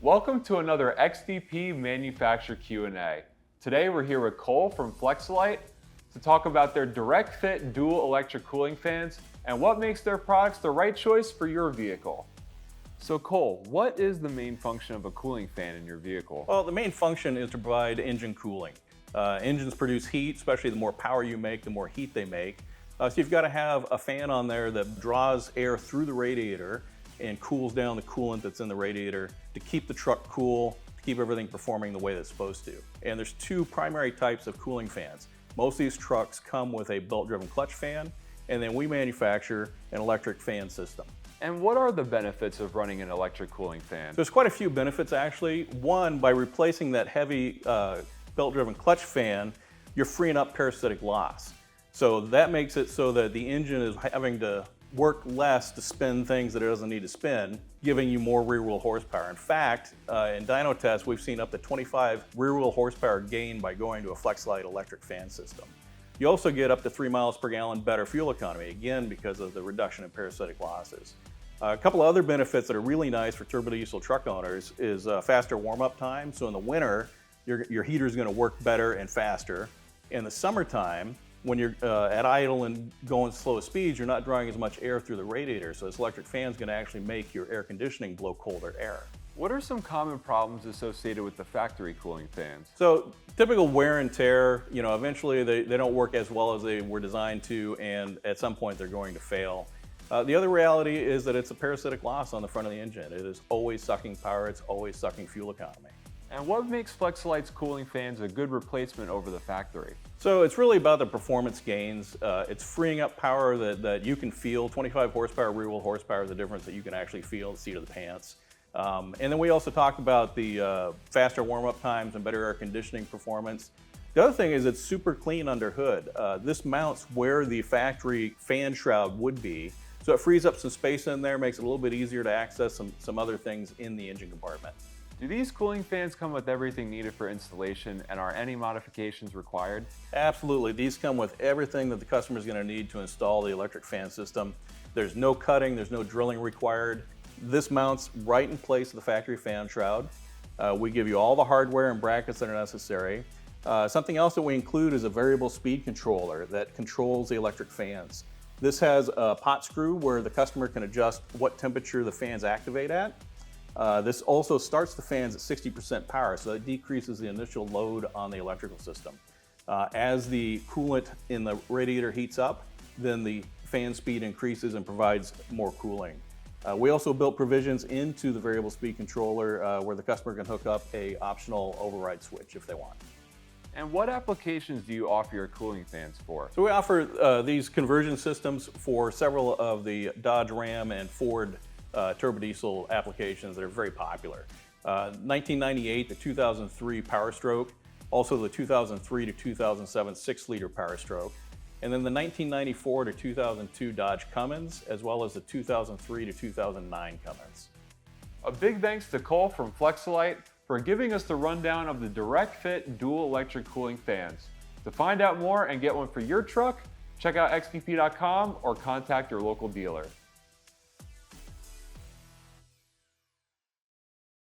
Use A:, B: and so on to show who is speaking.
A: Welcome to another XDP Manufacturer Q&A. Today we're here with Cole from Flex-A-Lite to talk about their direct fit dual electric cooling fans and what makes their products the right choice for your vehicle. So Cole, what is the main function of a cooling fan in your vehicle?
B: Well, the main function is to provide engine cooling. Engines produce heat, especially the more power you make, the more heat they make. So you've got to have a fan on there that draws air through the radiator and cools down the coolant that's in the radiator to keep the truck cool, to keep everything performing the way that it's supposed to. And there's two primary types of cooling fans. Most of these trucks come with a belt-driven clutch fan, and then we manufacture an electric fan system.
A: And what are the benefits of running an electric cooling fan?
B: There's quite a few benefits actually. One, by replacing that heavy belt-driven clutch fan, you're freeing up parasitic loss. So that makes it so that the engine is having to work less to spin things that it doesn't need to spin, giving you more rear-wheel horsepower. In fact, in dyno tests, we've seen up to 25 rear-wheel horsepower gain by going to a Flex-A-Lite electric fan system. You also get up to 3 miles per gallon better fuel economy, again because of the reduction in parasitic losses. A couple of other benefits that are really nice for turbo diesel truck owners is faster warm-up time. So in the winter, your heater is going to work better and faster. In the summertime, when you're at idle and going slow speeds, you're not drawing as much air through the radiator. So this electric fan is going to actually make your air conditioning blow colder air.
A: What are some common problems associated with the factory cooling fans?
B: So typical wear and tear, eventually they don't work as well as they were designed to, and at some point they're going to fail. The other reality is that it's a parasitic loss on the front of the engine. It is always sucking power, it's always sucking fuel economy.
A: And what makes Flex-A-Lite's cooling fans a good replacement over the factory?
B: So it's really about the performance gains. It's freeing up power that you can feel. 25 horsepower, rear-wheel horsepower is the difference that you can actually feel at the seat of the pants. And then we also talk about the faster warm-up times and better air conditioning performance. The other thing is it's super clean under hood. This mounts where the factory fan shroud would be. So it frees up some space in there, makes it a little bit easier to access some other things in the engine compartment.
A: Do these cooling fans come with everything needed for installation, and are any modifications required?
B: Absolutely. These come with everything that the customer is going to need to install the electric fan system. There's no cutting, there's no drilling required. This mounts right in place of the factory fan shroud. We give you all the hardware and brackets that are necessary. Something else that we include is a variable speed controller that controls the electric fans. This has a pot screw where the customer can adjust what temperature the fans activate at. This also starts the fans at 60% power, so it decreases the initial load on the electrical system. As the coolant in the radiator heats up, then the fan speed increases and provides more cooling. We also built provisions into the variable speed controller where the customer can hook up an optional override switch if they want.
A: And what applications do you offer your cooling fans for?
B: So we offer these conversion systems for several of the Dodge, Ram, and Ford turbo diesel applications that are very popular. 1998 to 2003 Power Stroke, also the 2003 to 2007 6-liter Power Stroke, and then the 1994 to 2002 Dodge Cummins, as well as the 2003 to 2009 Cummins.
A: A big thanks to Cole from Flex-A-Lite for giving us the rundown of the direct fit dual electric cooling fans. To find out more and get one for your truck, check out xdp.com or contact your local dealer.